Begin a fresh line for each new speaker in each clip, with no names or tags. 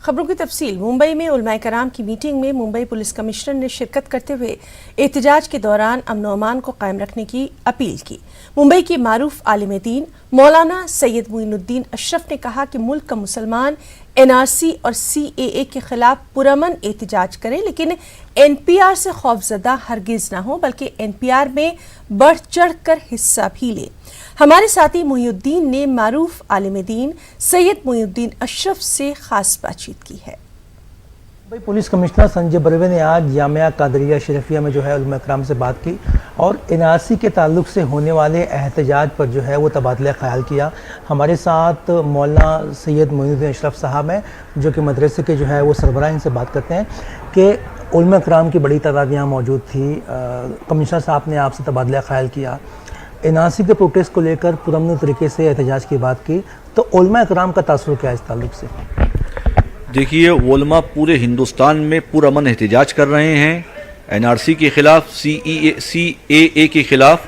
खबरों की तफसील। मुंबई में उलमाए कराम की मीटिंग में मुंबई पुलिस कमिश्नर ने शिरकत करते हुए एहतजाज के दौरान अमन व अमान को कायम रखने की अपील की। मुंबई के मारूफ आलिम दीन मौलाना सैयद मोइनुद्दीन अशरफ ने कहा कि मुल्क का मुसलमान NRC और CAA के खिलाफ पुरअमन एहतजाज करें, लेकिन NPR से खौफजदा हरगिज ना हो, बल्कि NPR में बढ़ चढ़ कर हिस्सा भी ले। हमारे साथी मोइनुद्दीन ने मारूफ आलिम दीन सैयद मोइनुद्दीन अशरफ से खास बातचीत की है।
मुंबई पुलिस कमिश्नर संजय बर्वे ने आज जामिया कादरिया शरीफिया में उलमा इकराम से बात की और NRC के ताल्लुक से होने वाले एहतजाज पर वो तबादला ख्याल किया। हमारे साथ मौलाना सैयद मोइनुद्दीन अशरफ साहब हैं, जो कि मदरसे के वो सरबराह, इनसे बात करते हैं कि उलमा इकराम की बड़ी तादाद यहाँ मौजूद थी। कमिश्नर साहब ने आपसे तबादला ख्याल किया, NRC के प्रोटेस्ट को लेकर पुरअमन तरीके से एहतजाज की बात की, तो उलमा इकराम का तासुर क्या है इस ताल्लुक से?
देखिए, उलमा पूरे हिंदुस्तान में पुरअमन एहतजाज कर रहे हैं। NRC के खिलाफ, CAA के खिलाफ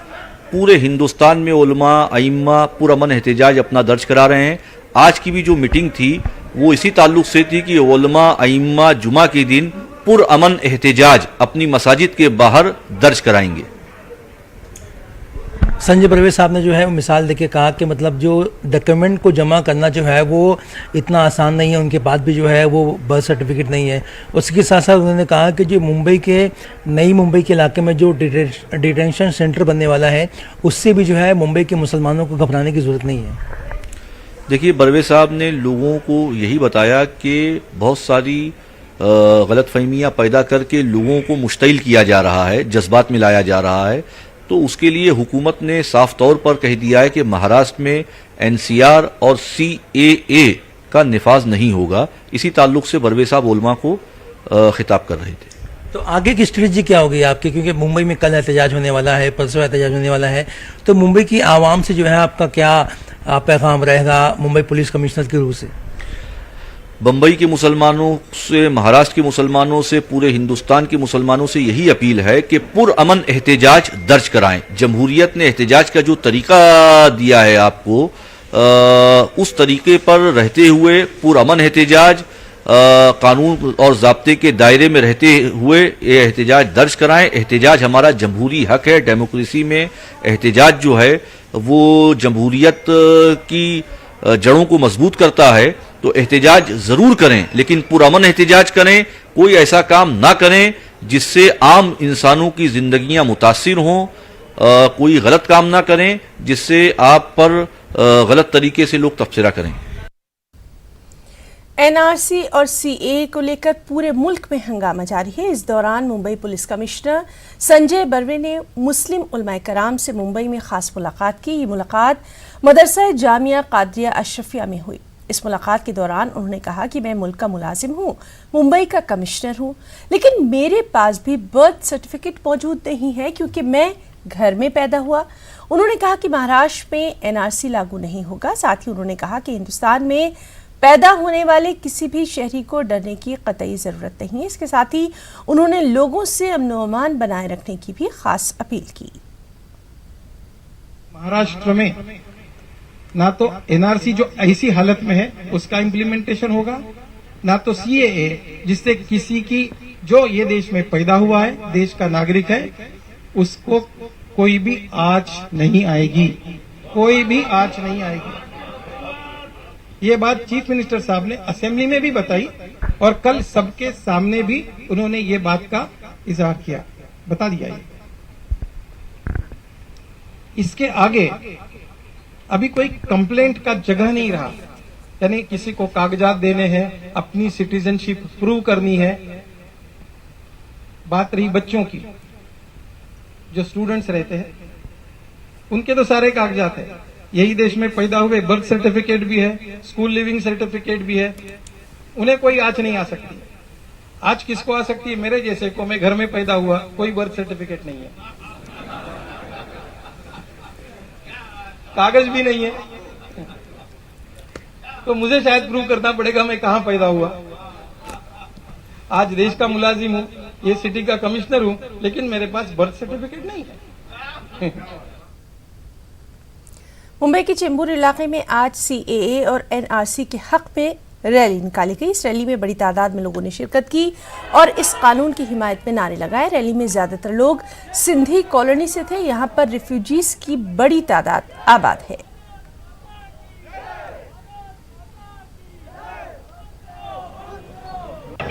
पूरे हिंदुस्तान में उलमा अइम्मा पुरअमन एहतजाज अपना दर्ज करा रहे हैं। आज की भी जो मीटिंग थी वो इसी ताल्लुक से थी कि उलमा अइम्मा जुमा के दिन पुरअमन एहतजाज अपनी मसाजिद के बाहर दर्ज कराएंगे।
संजय बर्वे साहब ने मिसाल देके कहा कि मतलब जो डॉक्यूमेंट को जमा करना वो इतना आसान नहीं है, उनके पास भी वो बर्थ सर्टिफिकेट नहीं है। उसके साथ साथ उन्होंने कहा कि जो नई मुंबई के इलाके में जो डिटेंशन सेंटर बनने वाला है, उससे भी मुंबई के मुसलमानों को घबराने की ज़रूरत नहीं है।
देखिए, बर्वे साहब ने लोगों को यही बताया कि बहुत सारी गलतफहमियां पैदा करके लोगों को मुश्तिल किया जा रहा है, जज्बात में लाया जा रहा है। तो उसके लिए हुकूमत ने साफ तौर पर कह दिया है कि महाराष्ट्र में NCR और CAA का निफाज नहीं होगा। इसी ताल्लुक से बर्वे साहब उलमा को खिताब कर रहे थे।
तो आगे की स्ट्रेटजी क्या होगी आपकी, क्योंकि मुंबई में कल एहतजाज होने वाला है, परसों एहतजाज होने वाला है, तो मुंबई की आवाम से आपका क्या पैगाम रहेगा मुंबई पुलिस कमिश्नर की रूह से?
बम्बई के मुसलमानों से, महाराष्ट्र के मुसलमानों से, पूरे हिंदुस्तान के मुसलमानों से यही अपील है कि पुरअमन एहतजाज दर्ज कराएं। जमहूरियत ने एहतजाज का जो तरीका दिया है आपको, उस तरीके पर रहते हुए पुरअमन एहतजाज, कानून और ज़ाब्ते के दायरे में रहते हुए ये एहतजाज दर्ज कराएं। एहतजाज हमारा जमहूरी हक है। डेमोक्रेसी में एहतजाज जो है वो जमहूरियत की जड़ों को मजबूत करता है। तो एहतजाज जरूर करें, लेकिन पुरअमन एहतजाज करें। कोई ऐसा काम ना करें जिससे आम इंसानों की जिंदगियां मुतासिर हों। कोई गलत काम ना करें जिससे आप पर गलत तरीके से लोग तबसरा करें।
NRC और CAA को लेकर पूरे मुल्क में हंगामा जारी है। इस दौरान मुंबई पुलिस कमिश्नर संजय बर्वे ने मुस्लिम उलमाए कराम से मुंबई में खास मुलाकात की। ये मुलाकात मदरसा जामिया कादरिया अशरफिया में हुई। इस मुलाकात के दौरान उन्होंने कहा कि मैं मुल्क का मुलाजिम हूँ, मुंबई का कमिश्नर हूँ, लेकिन मेरे पास भी बर्थ सर्टिफिकेट मौजूद नहीं है क्योंकि मैं घर में पैदा हुआ। उन्होंने कहा कि महाराष्ट्र में NRC लागू नहीं होगा। साथ ही उन्होंने कहा कि हिंदुस्तान में पैदा होने वाले किसी भी शहरी को डरने की कतई ज़रूरत नहीं है। इसके साथ ही उन्होंने लोगों से अमन व अमान बनाए रखने की भी खास अपील की।
महाराष्ट्र में ना तो NRC जो ऐसी हालत में है उसका इम्प्लीमेंटेशन होगा, ना तो CAA जिससे किसी की जो ये देश में पैदा हुआ है, देश का नागरिक है, उसको कोई भी आँच नहीं आएगी, कोई भी आँच नहीं आएगी। ये बात चीफ मिनिस्टर साहब ने असेंबली में भी बताई और कल सबके सामने भी उन्होंने ये बात का इजहार किया, बता दिया। ये इसके आगे अभी कोई कंप्लेंट का जगह नहीं रहा, यानी किसी को कागजात देने हैं, अपनी सिटीजनशिप प्रूव करनी है। बात रही बच्चों की, जो स्टूडेंट्स रहते हैं उनके तो सारे कागजात है, यही देश में पैदा हुए, बर्थ सर्टिफिकेट भी है, स्कूल लिविंग सर्टिफिकेट भी है, उन्हें कोई आँच नहीं आ सकती। आज किसको आ सकती है? मेरे जैसे को, मैं घर में पैदा हुआ, कोई बर्थ सर्टिफिकेट नहीं है, कागज भी नहीं है, तो मुझे शायद प्रूव करना पड़ेगा मैं कहां पैदा हुआ। आज देश का मुलाजिम हूं, ये सिटी का कमिश्नर हूं, लेकिन मेरे पास बर्थ सर्टिफिकेट नहीं है।
मुंबई के चेंबूर इलाके में आज CAA और NRC के हक में रैली निकाली गई। इस रैली में बड़ी तादाद में लोगों ने शिरकत की और इस कानून की हिमायत में नारे लगाए। रैली में ज्यादातर लोग सिंधी कॉलोनी से थे। यहाँ पर रिफ्यूजीज की बड़ी तादाद आबाद है।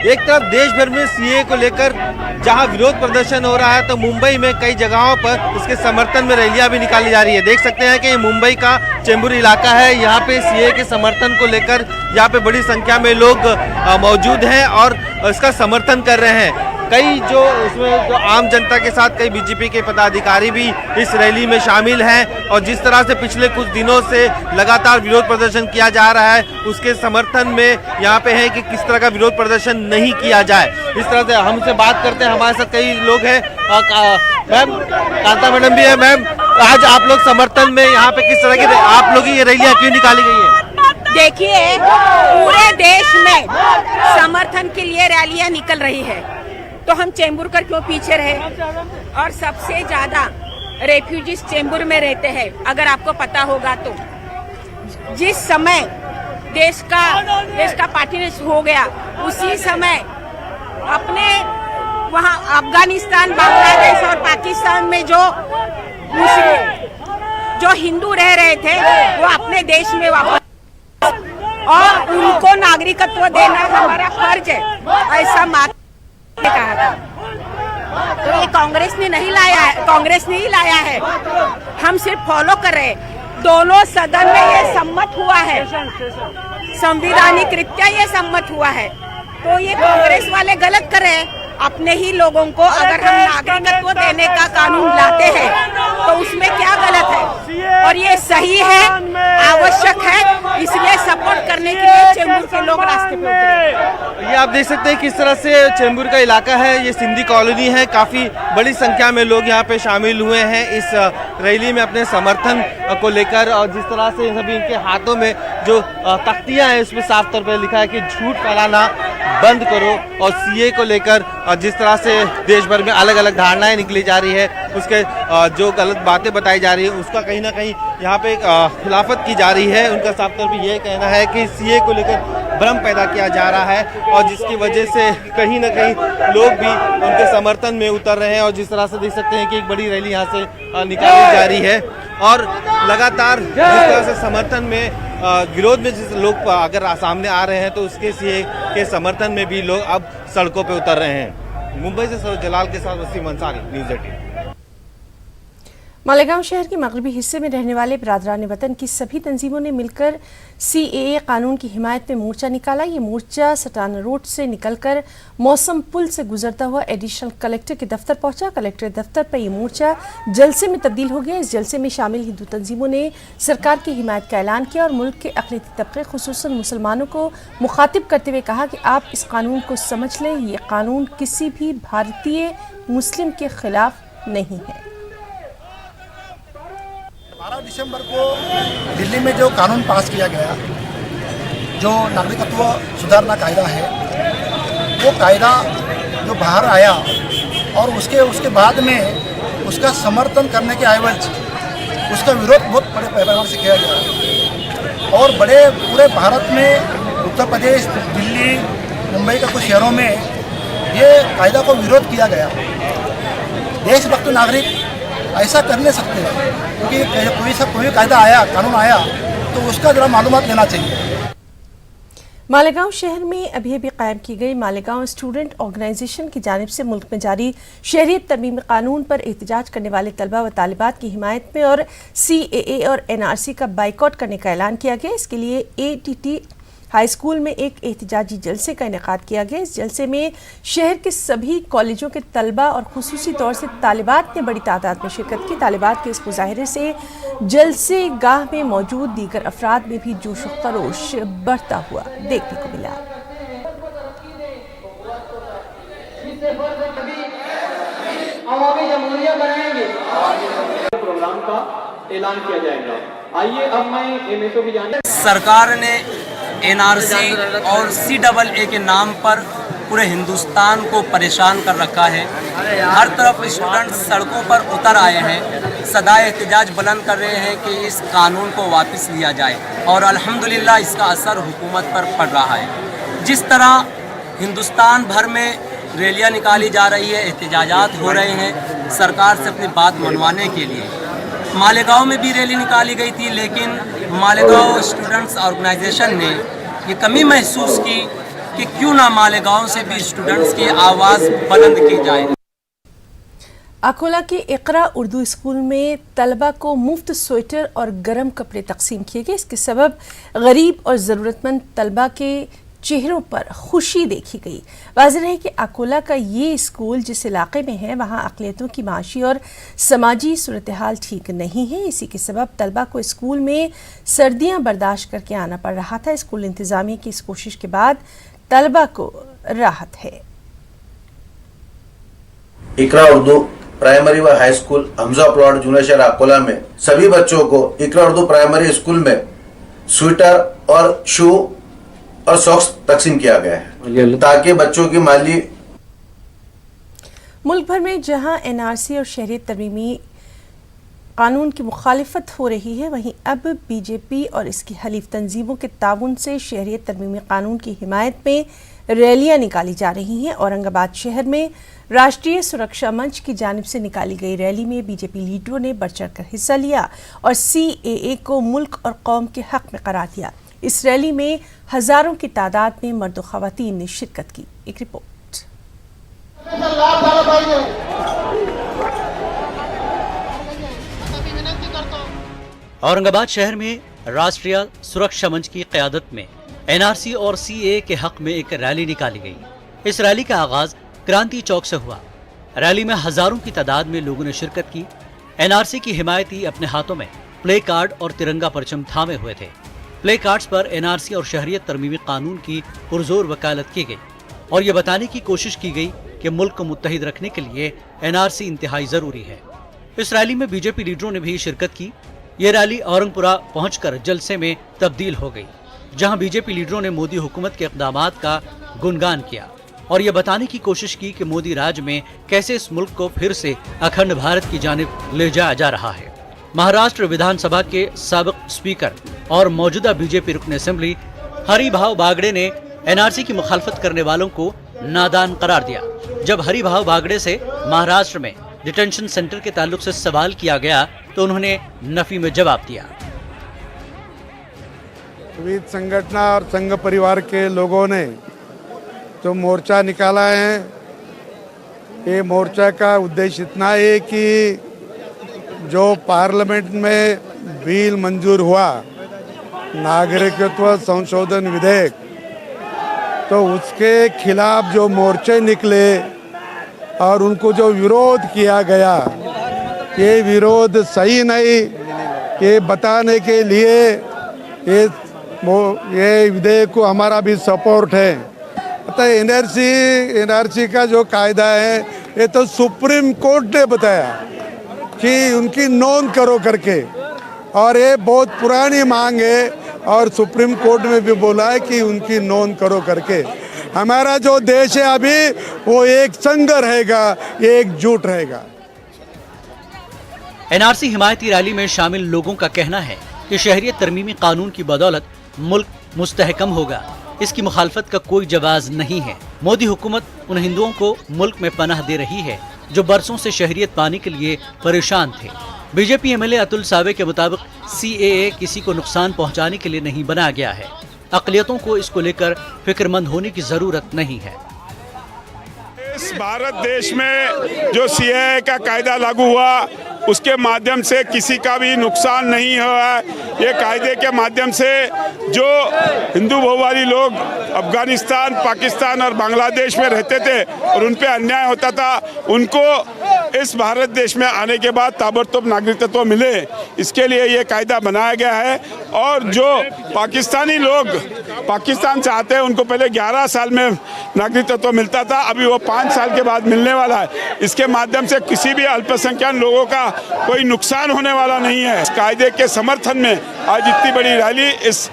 एक तरफ देश भर में सीए को लेकर जहां विरोध प्रदर्शन हो रहा है, तो मुंबई में कई जगहों पर इसके समर्थन में रैलियां भी निकाली जा रही है। देख सकते हैं कि ये मुंबई का चेंबूर इलाका है। यहाँ पे सीए के समर्थन को लेकर यहाँ पे बड़ी संख्या में लोग मौजूद हैं और इसका समर्थन कर रहे हैं। कई जो उसमें जो आम जनता के साथ कई बीजेपी के पदाधिकारी भी इस रैली में शामिल हैं और जिस तरह से पिछले कुछ दिनों से लगातार विरोध प्रदर्शन किया जा रहा है, उसके समर्थन में यहाँ पे है कि किस तरह का विरोध प्रदर्शन नहीं किया जाए। इस तरह से हमसे बात करते हैं, हमारे साथ कई लोग हैं। मैम, कांता मैडम भी है। मैम, आज आप लोग समर्थन में यहाँ पे किस तरह की आप लोग की ये रैलियाँ क्यों निकाली गई है?
देखिए, पूरे देश में समर्थन के लिए रैलियां निकल रही है, तो हम चेंबूर कर क्यों पीछे रहे? और सबसे ज्यादा रेफ्यूजीज चेंबूर में रहते हैं। अगर आपको पता होगा तो जिस समय देश का पार्टीशन हो गया, उसी समय अपने वहाँ अफगानिस्तान, बांग्लादेश और पाकिस्तान में जो मुस्लिम, जो हिंदू रह रहे थे, वो अपने देश में वापस, और उनको नागरिकत्व देना हमारा फर्ज है, ऐसा कहा था। तो ये कांग्रेस ने ही लाया है, हम सिर्फ फॉलो कर रहे हैं। दोनों सदन में ये सम्मत हुआ है, संवैधानिक रीत्या ये सम्मत हुआ है। तो ये कांग्रेस वाले गलत कर रहे हैं। अपने ही लोगों को अगर हम नागरिकत्व देने का कानून लाते हैं तो उसमें क्या गलत है? और ये सही है, आवश्यक है, इसलिए सपोर्ट करने के लिए चेंबूर के लोग रास्ते पे उतरे।
ये आप देख सकते हैं किस तरह से चेंबूर का इलाका है, ये सिंधी कॉलोनी है। काफी बड़ी संख्या में लोग यहाँ पे शामिल हुए हैं इस रैली में अपने समर्थन को लेकर। और जिस तरह से सभी इनके हाथों में जो तख्तियां हैं, उसमें साफ तौर पर लिखा है कि झूठ फैलाना बंद करो। और सीए को लेकर जिस तरह से देश भर में अलग अलग धारणाएं निकली जा रही है, उसके जो गलत बातें बताई जा रही है, उसका कहीं ना कहीं यहाँ पे खिलाफत की जा रही है। उनका साफ तौर पे ये कहना है कि सीए को लेकर भ्रम पैदा किया जा रहा है और जिसकी वजह से कहीं ना कहीं लोग भी उनके समर्थन में उतर रहे हैं। और जिस तरह से देख सकते हैं कि एक बड़ी रैली यहाँ से निकाली जा रही है और लगातार जिस तरह से समर्थन में विरोध में जिस लोग अगर सामने आ रहे हैं, तो उसके सीए के समर्थन में भी लोग अब सड़कों पे उतर रहे हैं। मुंबई से सरोज जलाल के साथ वसीम अंसारी, न्यूज़ 18।
मालेगांव शहर के मगरबी हिस्से में रहने वाले बिरादरान वतन की सभी तंजीमों ने मिलकर सीएए कानून की हिमायत में मोर्चा निकाला। ये मोर्चा सटाना रोड से निकलकर मौसम पुल से गुजरता हुआ एडिशनल कलेक्टर के दफ्तर पहुंचा। कलेक्टर दफ्तर पर यह मोर्चा जलसे में तब्दील हो गया। इस जलसे में शामिल हिंदू तंजीमों ने सरकार की हिमायत का ऐलान किया और मुल्क के अक़लियती तबके खुसूसन मुसलमानों को मुखातिब करते हुए कहा कि आप इस कानून को समझ लें, ये कानून किसी भी भारतीय मुस्लिम के खिलाफ नहीं है।
12 दिसंबर को दिल्ली में जो कानून पास किया गया, जो नागरिकत्व सुधारना कायदा है, वो कायदा जो बाहर आया और उसके बाद में उसका समर्थन करने के एवज उसका विरोध बहुत बड़े पैमाने से किया गया और बड़े पूरे भारत में उत्तर प्रदेश, दिल्ली, मुंबई का कुछ शहरों में ये कायदा को विरोध किया गया। देशभक्त नागरिक ऐसा कर नहीं सकते, क्योंकि कोई कायदा आया, कानून आया तो उसका जरा मालूमात लेना चाहिए।
मालेगांव शहर में अभी कायम की गई मालेगांव स्टूडेंट ऑर्गेनाइजेशन की जानिब से मुल्क में जारी शहरियत तरमीम कानून पर एहतजाज करने वाले तलबा व तालिबात की हिमायत में और सीएए और एनआरसी का बाइकआउट करने का ऐलान किया गया। इसके लिए एटीटी हाई स्कूल में एक एहतजाजी जलसे का इनेकाद किया गया। इस जलसे में शहर के सभी कॉलेजों के तलबा और खुसूसी तौर से तालिबात ने बड़ी तादाद में शिरकत की। तालिबात के इस मुजाहरे से जलसे गाह में मौजूद दीगर अफराद में भी जोश व खरोश बढ़ता हुआ देखने को मिला।
प्रोग्राम का ऐलान किया जाएगा। आइए अब मैं एमएसओ की जानकारी।
सरकार ने एनआरसी और सीएए के नाम पर पूरे हिंदुस्तान को परेशान कर रखा है। हर तरफ स्टूडेंट्स सड़कों पर उतर आए हैं, सदा एहतजाज बुलंद कर रहे हैं कि इस कानून को वापस लिया जाए और अल्हम्दुलिल्लाह इसका असर हुकूमत पर पड़ रहा है। जिस तरह हिंदुस्तान भर में रैलियां निकाली जा रही है, एहतजाजात हो रहे हैं सरकार से अपनी बात मनवाने के लिए। मालेगांव में भी रैली निकाली गई थी, लेकिन मालेगांव स्टूडेंट्स ऑर्गेनाइजेशन ने ये कमी महसूस की कि क्यों ना मालेगांव से भी स्टूडेंट्स की आवाज़ बुलंद की जाए।
अकोला के इकरा उर्दू स्कूल में तलबा को मुफ्त स्वेटर और गर्म कपड़े तकसीम किए गए। इसके सबब गरीब और ज़रूरतमंद तलबा के चेहरों पर खुशी देखी गई। वाज़ेह है कि अकोला का ये स्कूल जिस इलाके में है वहाँ अक़लियतों की माशी और समाजी सूरत हाल ठीक नहीं है। इसी के सबब तलबा को स्कूल में सर्दियाँ बर्दाश्त करके आना पड़ रहा था। स्कूल इंतज़ामिया की इस कोशिश के बाद तलबा को राहत है।
इकरा उर्दू प्राइमरी व high school Hamza plot junior शहर अकोला में सभी बच्चों को इकरा उर्दू प्राइमरी स्कूल में स्वेटर और शू और सॉक्स तकसीम किया गया है ताकि बच्चों की माली।
मुल्क भर में जहां एनआरसी और शहरियत तरमीमी कानून की मुखालिफत हो रही है, वहीं अब बीजेपी और इसकी हलीफ तंजीमों के ताउन से शहरियत तरमीमी कानून की हिमायत में रैलियां निकाली जा रही हैं। औरंगाबाद शहर में राष्ट्रीय सुरक्षा मंच की जानिब से निकाली गई रैली में बीजेपी लीडरों ने बढ़ चढ़कर हिस्सा लिया और CAA को मुल्क और कौम के हक में करार दिया। इस रैली में हजारों की तादाद में मर्द और ख़वातीन ने शिरकत की। एक रिपोर्ट।
औरंगाबाद शहर में राष्ट्रीय सुरक्षा मंच की क़यादत में NRC और CAA के हक में एक रैली निकाली गई। इस रैली का आगाज क्रांति चौक से हुआ। रैली में हजारों की तादाद में लोगों ने शिरकत की। NRC की हिमायती अपने हाथों में प्ले कार्ड और तिरंगा परचम थामे हुए थे। प्ले कार्ड्स पर NRC और शहरियत तरमीमी कानून की पुरजोर वकालत की गई और ये बताने की कोशिश की गई कि मुल्क को मुत्तहिद रखने के लिए NRC इंतहाई जरूरी है। इस रैली में बीजेपी लीडरों ने भी शिरकत की। ये रैली औरंगपुरा पहुंचकर जलसे में तब्दील हो गई, जहां बीजेपी लीडरों ने मोदी हुकूमत के इक़दामात का गुणगान किया और ये बताने की कोशिश की कि मोदी राज में कैसे इस मुल्क को फिर से अखंड भारत की जानिब ले जाया जा रहा है। महाराष्ट्र विधानसभा के साबिक स्पीकर और मौजूदा बीजेपी रुकन असेंबली हरिभाव बागड़े ने NRC की मुखालफत करने वालों को नादान करार दिया। जब हरिभाव बागड़े से महाराष्ट्र में डिटेंशन सेंटर के ताल्लुक से सवाल किया गया तो उन्होंने नफी में जवाब दिया।
विविध संगठना और संघ परिवार के लोगों ने जो मोर्चा निकाला है, ये मोर्चा का उद्देश्य इतना है कि जो पार्लियामेंट में बिल मंजूर हुआ नागरिकत्व संशोधन विधेयक, तो उसके खिलाफ जो मोर्चे निकले और उनको जो विरोध किया गया, ये विरोध सही नहीं, ये बताने के लिए ये विधेयक को हमारा भी सपोर्ट है। अतः NRC का जो कायदा है ये तो सुप्रीम कोर्ट ने बताया कि उनकी नोंद करो करके, और ये बहुत पुरानी मांग है और सुप्रीम कोर्ट में भी बोला है कि उनकी नोंद करो करके। हमारा जो देश है अभी वो एक संग रहेगा, एकजुट रहेगा।
NRC हिमायती रैली में शामिल लोगों का कहना है कि शहरियत तरमीमी कानून की बदौलत मुल्क मुस्तहकम होगा। इसकी मुखालफत का कोई जवाज नहीं है। मोदी हुकूमत उन हिंदुओं को मुल्क में पनाह दे रही है जो बरसों से शहरियत पाने के लिए परेशान थे। बीजेपी MLA अतुल सावे के मुताबिक CAA किसी को नुकसान पहुंचाने के लिए नहीं बनाया गया है। अक़लियतों को इसको लेकर फिक्रमंद होने की जरूरत नहीं है।
इस भारत देश में जो CAA का कायदा लागू हुआ उसके माध्यम से किसी का भी नुकसान नहीं हुआ। ये कायदे के माध्यम से जो हिंदू बहुवाली लोग अफगानिस्तान, पाकिस्तान और बांग्लादेश में रहते थे और उन पे अन्याय होता था, उनको इस भारत देश में आने के बाद ताबड़तोड़ नागरिकत्व मिले, इसके लिए ये कायदा बनाया गया है। और जो पाकिस्तानी लोग पाकिस्तान से आते हैं उनको पहले 11 साल में नागरिकत्व मिलता था, अभी वो 5 साल के बाद मिलने वाला है। इसके माध्यम से किसी भी अल्पसंख्यक लोगों का कोई नुकसान होने वाला नहीं है। इस कायदे के समर्थन में आज इतनी बड़ी रैली इस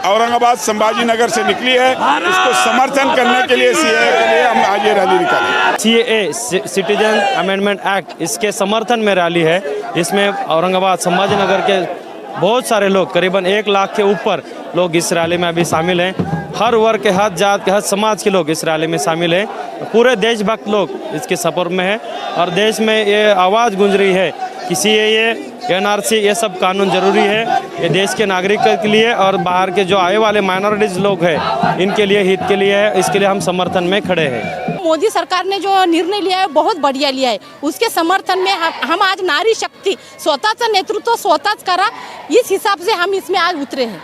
औरंगाबाद संभाजी नगर से निकली है। इसको समर्थन करने के लिए सीएए के लिए हम आज ये रैली निकाले।
सीएए सिटीजन अमेंडमेंट एक्ट, इसके समर्थन में रैली है। इसमें औरंगाबाद संभाजी नगर के बहुत सारे लोग, करीबन 1 लाख के ऊपर लोग इस रैली में अभी शामिल हैं। हर वर्ग के, हर जात के, हर समाज के लोग इस रैली में शामिल हैं। पूरे देशभक्त लोग इसके सपोर्ट में हैं और देश में ये आवाज़ गूंज रही है कि सीएए, एनआरसी, ये सब कानून जरूरी है। ये देश के नागरिकों के लिए और बाहर के जो आए वाले माइनॉरिटीज लोग हैं इनके लिए, हित के लिए है। इसके लिए हम समर्थन में खड़े हैं।
मोदी सरकार ने जो निर्णय लिया है बहुत बढ़िया लिया है। उसके समर्थन में हम आज नारी शक्ति स्वतःचा नेतृत्व स्वतःच करा, इस हिसाब से हम इसमें आज उतरे हैं।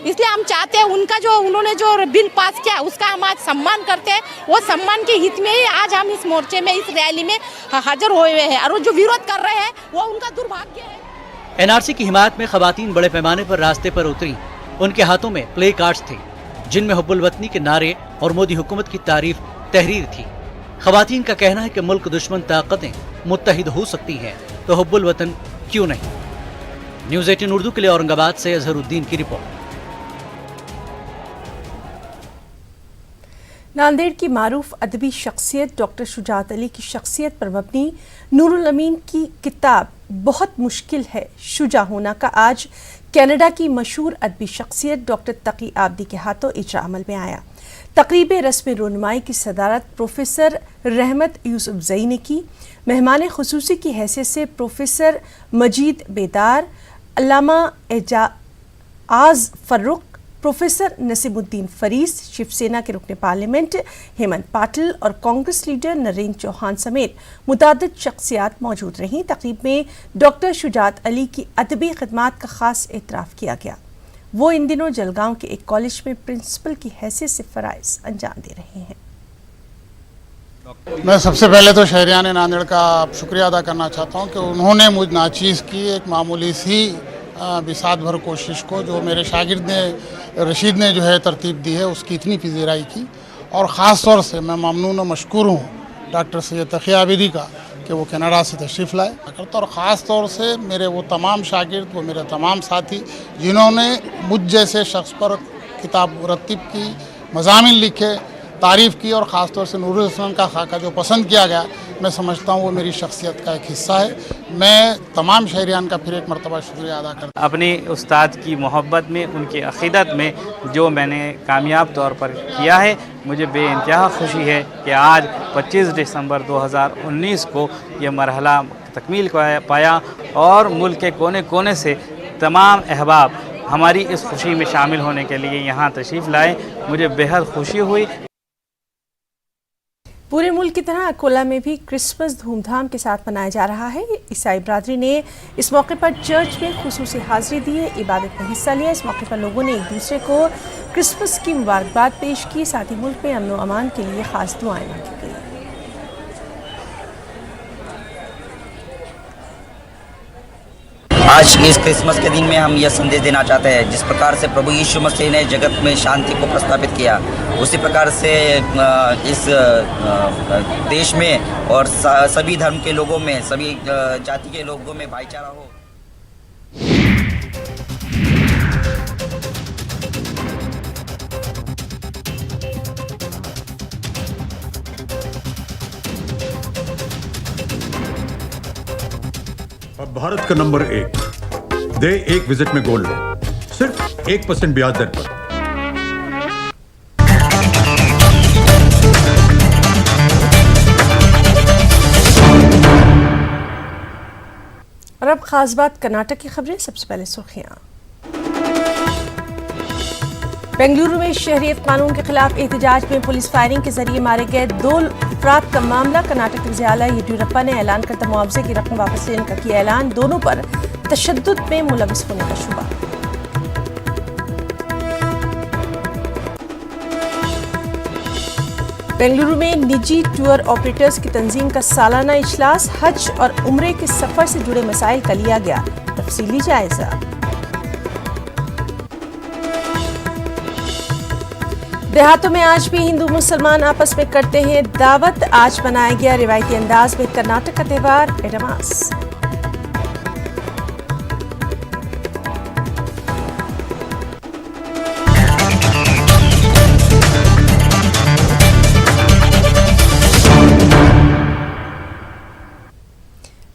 इसलिए हम चाहते हैं उनका जो उन्होंने जो बिल पास किया उसका हम आज सम्मान करते हैं। वो सम्मान के हित में ही आज हम इस मोर्चे में, इस रैली में हाजिर हुए हैं और जो विरोध कर रहे हैं वो उनका दुर्भाग्य है।
एनआरसी की हिमायत में खवातीन बड़े पैमाने पर रास्ते पर उतरी। उनके हाथों में प्ले कार्ड्स थे जिनमें हुब्बुल वतनी के नारे और मोदी हुकूमत की तारीफ तहरीर थी। खवातीन का कहना है कि मुल्क दुश्मन ताकतें मुत्तहिद हो सकती हैं तो हुब्बुल वतन क्यों नहीं। न्यूज़ 18 उर्दू के लिए औरंगाबाद से अजहरुद्दीन की रिपोर्ट।
नांदेड़ की मारूफ अदबी शख्सियत डॉक्टर शुजात अली की शख्सियत पर मबनी नूरुल अमीन की किताब बहुत मुश्किल है शुजा होना का आज कनाडा की मशहूर अदबी शख्सियत डॉक्टर तकी आबदी के हाथों इजरा अमल में आया। तकरीब रस्म रोनुमाई की सदारत प्रोफेसर रहमत यूसुफ जई ने की। मेहमान खुसूसी की हैसियत से प्रोफेसर मजीद बेदार, अल्लामा एजाज फर्रुख, प्रोफेसर नसीमुद्दीन फरीस, शिवसेना के रुकने पार्लियामेंट हेमंत पाटिल और कांग्रेस लीडर नरेंद्र चौहान समेत मुतादिद शख्सियात मौजूद रहीं। तकरीब में डॉक्टर शुजात अली की अदबी खिदमात का खास एतराफ़ किया गया। वो इन दिनों जलगांव के एक कॉलेज में प्रिंसिपल की हैसियत से फ़राइज़ अंजाम दे रहे हैं।
मैं सबसे पहले तो शहरियान नांदेड़ का शुक्रिया अदा करना चाहता हूँ कि उन्होंने मुझ नाचीज़ की एक मामूली सी बिसात भर कोशिश को जो मेरे शागिर्द ने रशीद ने जो है तरतीब दी है उसकी इतनी पजीराई की। और ख़ास तौर से मैं ममनून और मशकूर हूँ डॉक्टर सैयद तकी आबिदी का कि वो कनाडा से तशरीफ़ लाए। और ख़ास तौर से मेरे वो तमाम शागिर्द, वो मेरे तमाम साथी जिन्होंने मुझ जैसे शख्स पर किताब मुरत्तिब की, मज़ामिन लिखे, तारीफ़ की और ख़ास तौर से नूरुल इस्लाम का खाका जो पसंद किया गया, मैं समझता हूँ वो मेरी शख्सियत का एक हिस्सा है। मैं तमाम शहरियान का फिर एक मरतबा शुक्रिया अदा करता हूँ।
अपने उस्ताद की मोहब्बत में, उनकी अक़ीदत में जो मैंने कामयाब तौर पर किया है, मुझे बेइंतहा खुशी है कि आज 25 दिसंबर 2019 को ये मरहला तकमील पाया और मुल्क के कोने कोने से तमाम अहबाब हमारी इस खुशी में शामिल होने के लिए यहाँ तशरीफ़ लाए। मुझे बेहद खुशी हुई।
पूरे मुल्क की तरह अकोला में भी क्रिसमस धूमधाम के साथ मनाया जा रहा है। ईसाई बरादरी ने इस मौके पर चर्च में खुसूसी हाजिरी दी है, इबादत में हिस्सा लिया। इस मौके पर लोगों ने एक दूसरे को क्रिसमस की मुबारकबाद पेश की। साथ ही मुल्क में अमन व अमान के लिए खास दुआएं मांगी गई।
आज इस क्रिसमस के दिन में हम यह संदेश देना चाहते हैं, जिस प्रकार से प्रभु यीशु मसीह ने जगत में शांति को प्रस्तावित किया, उसी प्रकार से इस देश में और सभी धर्म के लोगों में, सभी जाति के लोगों में भाईचारा हो।
अब भारत का नंबर 1 दे एक विजिट में गोल्ड लोन सिर्फ 1% ब्याज दर पर।
और अब खास बात कर्नाटक की खबरें। सबसे पहले सुर्खियां। बेंगलुरु में शहरियत कानून के खिलाफ एहतजाज में पुलिस फायरिंग के जरिए मारे गए 2 अफराद का मामला। कर्नाटक के वज़ीर-ए-आला येदियुरप्पा ने ऐलान करता मुआवजे की रकम वापस लेने का किया ऐलान। दोनों पर तशद्दुद में मुलविस होने का शुबा। बेंगलुरु में निजी टूर ऑपरेटर्स की तंजीम का सालाना इजलास। हज और उम्रे के सफर से जुड़े मसाइल का लिया गया तफसीली जायजा। देहातों में आज भी हिंदू मुसलमान आपस में करते हैं दावत। आज मनाया गया रिवायती अंदाज में कर्नाटक का त्यौहार एडमास।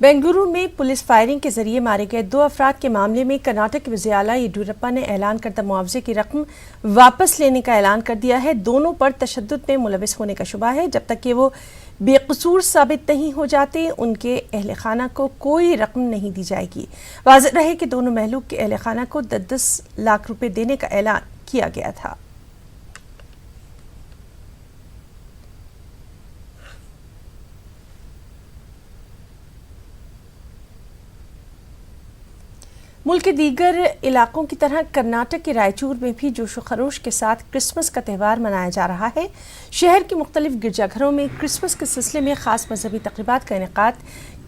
बेंगलुरु में पुलिस फायरिंग के जरिए मारे गए 2 अफराद के मामले में कर्नाटक के वज़ीर आला येडियूरप्पा ने ऐलान करदा मुआवजे की रकम वापस लेने का ऐलान कर दिया है। दोनों पर तशद्दुद में मुलविस होने का शुबा है। जब तक कि वो बेकसूर साबित नहीं हो जाते, उनके अहल खाना को कोई रकम नहीं दी जाएगी। वाज़ेह रहे कि दोनों महलूक के अहल खाना को 10-10 लाख रुपए देने का ऐलान किया गया था। मुल्क के दीगर इलाकों की तरह कर्नाटक के रायचूर में भी जोश व खरोश के साथ क्रिसमस का त्यौहार मनाया जा रहा है। शहर के मुख्तलिफ गिरजाघरों में क्रिसमस के सिलसिले में खास मजहबी तक़रीबात का इनेकाद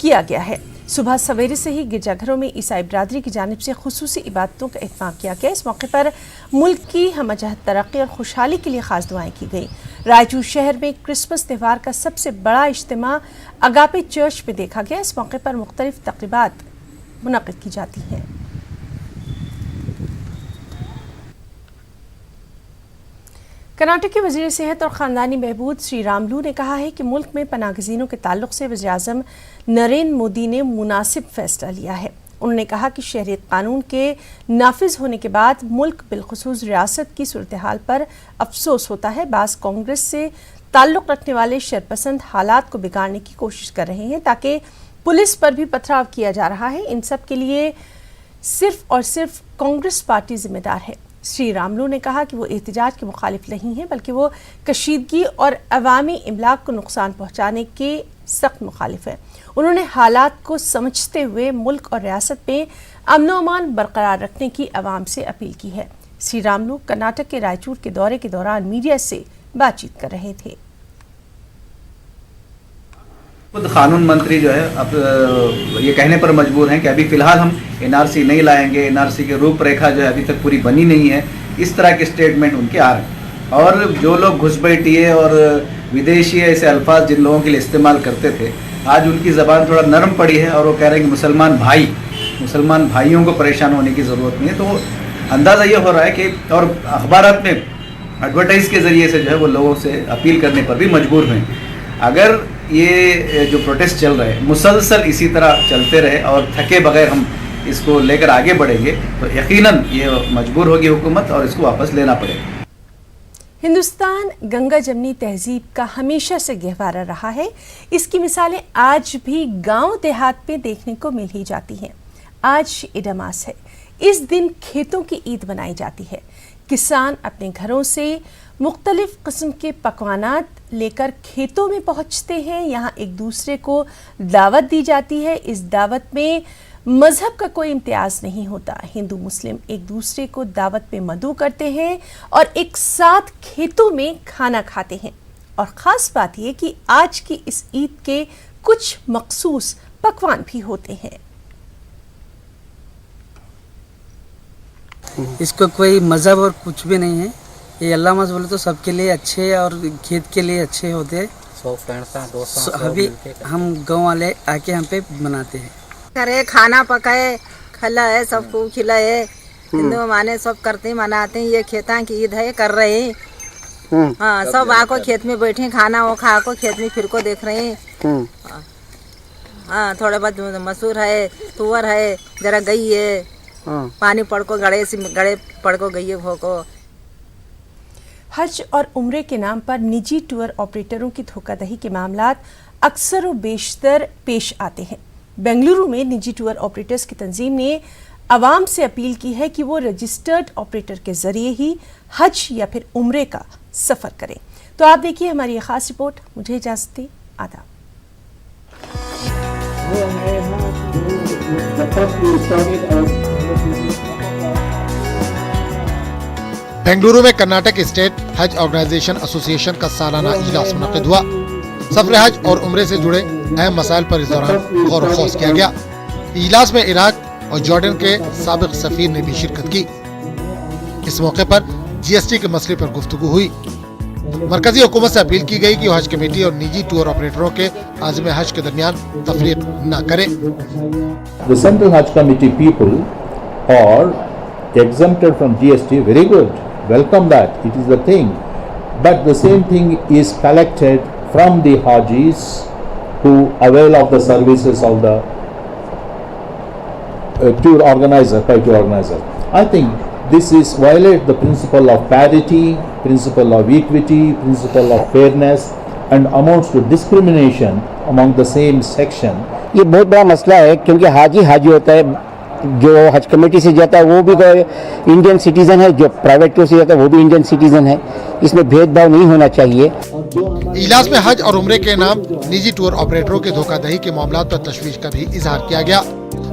किया गया है। सुबह सवेरे से ही गिरजाघरों में ईसाई बिरादरी की जानिब से खुसूसी इबादतों का एहतमाम किया गया। इस मौके पर मुल्क की हमजहत तरक्की और खुशहाली के लिए खास दुआएं की गई। रायचूर शहर में क्रिसमस त्यौहार का सबसे बड़ा इज्तिमा अगापे चर्च में देखा गया। इस मौके पर मुख्तलिफ तक़रीबात मुनक़िद की जाती हैं। कर्नाटक के वज़ीर सेहत और ख़ानदानी बहबूद श्री रामलू ने कहा है कि मुल्क में पनाहगज़ीनों के ताल्लुक़ से वज़ीर आज़म नरेंद्र मोदी ने मुनासिब फ़ैसला लिया है। उन्होंने कहा कि शहरियत कानून के नाफिज होने के बाद मुल्क बिलखुसूस रियासत की सूरत हाल पर अफसोस होता है। बाज़ कांग्रेस से ताल्लुक़ रखने वाले शरपसंद हालात को बिगाड़ने की कोशिश कर रहे हैं ताकि पुलिस पर भी पथराव किया जा रहा है। इन सब के लिए सिर्फ और सिर्फ कांग्रेस पार्टी जिम्मेदार है। श्री रामलू ने कहा कि वो एहतजाज के मुखालिफ नहीं हैं, बल्कि वो कशीदगी और अवामी इमलाक को नुकसान पहुँचाने के सख्त मुखालिफ हैं। उन्होंने हालात को समझते हुए मुल्क और रियासत में अमन अमान बरकरार रखने की अवाम से अपील की है। श्री रामलू कर्नाटक के रायचूर के दौरे के दौरान मीडिया से बातचीत कर रहे थे।
खुद कानून मंत्री जो है अब ये कहने पर मजबूर हैं कि अभी फ़िलहाल हम एनआरसी नहीं लाएंगे, एनआरसी की रूपरेखा जो है अभी तक पूरी बनी नहीं है। इस तरह के स्टेटमेंट उनके आ रहे हैं। और जो लोग घुसपैठिए और विदेशी ऐसे अल्फाज जिन लोगों के लिए इस्तेमाल करते थे, आज उनकी ज़बान थोड़ा नरम पड़ी है और वो कह रहे हैं कि मुसलमान भाइयों को परेशान होने की ज़रूरत नहीं है। तो अंदाज़ा ये हो रहा है कि और अखबारात में एडवर्टाइज़ के ज़रिए से जो है वो लोगों से अपील करने पर भी मजबूर हैं। अगर ये जो प्रोटेस्ट चल रहे हैं मुसलसल इसी तरह चलते रहे और थके बगैर हम इसको लेकर आगे बढ़ेंगे तो यकीनन ये मजबूर होगी हुकूमत और इसको वापस लेना पड़ेगा।
हिंदुस्तान गंगा जमनी तहजीब का हमेशा से गहवारा रहा है। इसकी मिसालें आज भी गांव देहात में देखने को मिल ही जाती हैं। आज ईद अमास है। इस दिन खेतों की ईद मनाई जाती है। किसान अपने घरों से मुख्तलिफ किस्म के पकवानात लेकर खेतों में पहुंचते हैं। यहाँ एक दूसरे को दावत दी जाती है। इस दावत में मजहब का कोई इम्तियाज नहीं होता। हिंदू मुस्लिम एक दूसरे को दावत में मदऊ करते हैं और एक साथ खेतों में खाना खाते हैं। और ख़ास बात यह कि आज की इस ईद के कुछ मखसूस पकवान भी होते हैं।
इसको कोई मजहब और कुछ भी नहीं है। ये अल्लाह मस बोले तो सबके लिए अच्छे और खेत के लिए अच्छे होते हैं।
100 फ्रेंड्स हैं, दोस्त हैं।
अभी हम गांव वाले आके हम पे बनाते हैं।
करे खाना पकाए, खिलाए, सबको खिलाए। हिंदू माने सब करते मनाते हैं। ये खेता की ईद है, कर रहे हैं। हाँ, सब आको खेत में बैठे खाना वो खा को खेत में फिर को देख रहे हैं। हाँ, थोड़े बहुत मसूर है, तुअर है, जरा गई है, पानी पड़ को गड़े पड़ को गई है भोको।
हज और उम्रे के नाम पर निजी टूर ऑपरेटरों की धोखाधड़ी के मामलात अक्सर व बेशतर पेश आते हैं। बेंगलुरु में निजी टूर ऑपरेटर्स की तंजीम ने आवाम से अपील की है कि वो रजिस्टर्ड ऑपरेटर के जरिए ही हज या फिर उम्रे का सफर करें। तो आप देखिए हमारी ये खास रिपोर्ट। मुझे इजाजत दें। आदाब।
बेंगलुरु में कर्नाटक स्टेट हज ऑर्गेनाइजेशन एसोसिएशन का सालाना इजलास मुनक़िद हुआ। सफर हज और उम्रे से जुड़े अहम मसाइल पर इस दौरान गौर व खौज किया गया। इजलास में इराक और जॉर्डन के साबिक सफीर ने भी शिरकत की। इस मौके पर जीएसटी के मसले पर गुफ्तगू हुई। मरकजी हुकूमत से अपील की गई कि वो हज कमेटी और निजी टूर ऑपरेटरों के आज़म हज के दरमियान तफरीक न करे।
The Central Hajj Committee people are exempted from GST. Very good. Welcome that. It is the thing. But the same thing is collected from the Hajis who avail of the services of the tour organizer, by tour organizer. I think this is violate the principle of parity, principle of equity, principle of fairness, and amounts to discrimination among the same section.
ये बहुत बड़ा मसला है, क्योंकि हाजी होता है, जो हज कमेटी से जाता है वो भी इंडियन सिटीजन है, जो प्राइवेट टूर से जाता है वो भी इंडियन सिटीजन है। इसमें भेदभाव नहीं होना चाहिए।
इजलास में हज और उम्रे के नाम निजी टूर ऑपरेटरों के धोखाधड़ी के मामलों पर तशवीश का भी इजहार किया गया।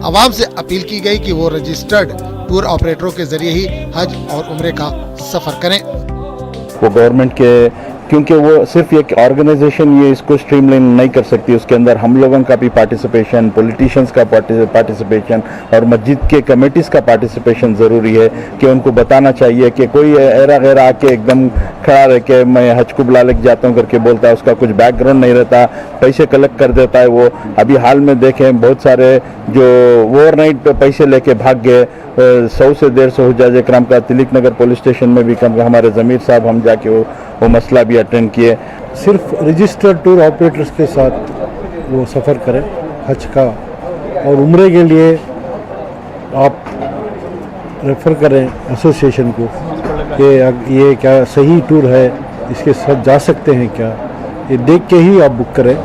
आवाम से अपील की गई कि वो रजिस्टर्ड टूर ऑपरेटरों के जरिए ही हज और उम्रे का सफर करें।
वो गवर्नमेंट के, क्योंकि वो सिर्फ एक ऑर्गेनाइजेशन ये इसको स्ट्रीमलाइन नहीं कर सकती, उसके अंदर हम लोगों का भी पार्टिसिपेशन, पॉलिटिशियंस का पार्टिसिपेशन और मस्जिद के कमेटीज़ का पार्टिसिपेशन ज़रूरी है। कि उनको बताना चाहिए कि कोई एरा गैर आके एकदम खड़ा रह के मैं हज को बुला लेके जाता हूँ करके बोलता है, उसका कुछ बैकग्राउंड नहीं रहता, पैसे कलेक्ट कर देता है। वो अभी हाल में देखें बहुत सारे जो ओवरनाइट पे पैसे लेके भाग गए, 100 से 150 हुज्जाज इकराम का तिलक नगर पुलिस स्टेशन में भी कम, हमारे ज़मीर साहब हम जाके वो मसला भी अटेंड किए।
सिर्फ रजिस्टर्ड टूर ऑपरेटर्स के साथ वो सफ़र करें हज का, और उम्रे के लिए आप रेफ़र करें एसोसिएशन को कि ये क्या सही टूर है, इसके साथ जा सकते हैं क्या, ये देख के ही आप बुक करें।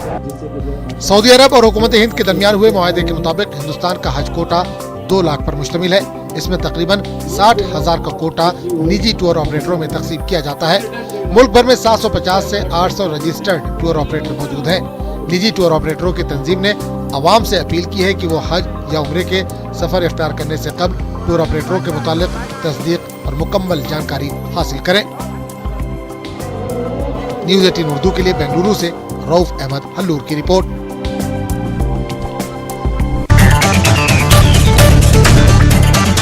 सऊदी अरब और हुकूमत हिंद के दरमियान हुए मुआहदे के मुताबिक हिंदुस्तान का हज कोटा 2 लाख पर मुश्तमिल है। इसमें तकरीबन 60,000 का कोटा निजी टूर ऑपरेटरों में तकसीम किया जाता है। मुल्क भर में 750 से 800 रजिस्टर्ड टूर ऑपरेटर मौजूद हैं। निजी टूर ऑपरेटरों की तंजीम ने आवाम से अपील की है कि वो हज या उम्रे के सफर इख्तियार करने से कबल टूर ऑपरेटरों के मुतालिक तस्दीक और मुकम्मल जानकारी हासिल करें। न्यूज़ 18 उर्दू के लिए बेंगलुरु से रऊफ अहमद हल्लूर की रिपोर्ट।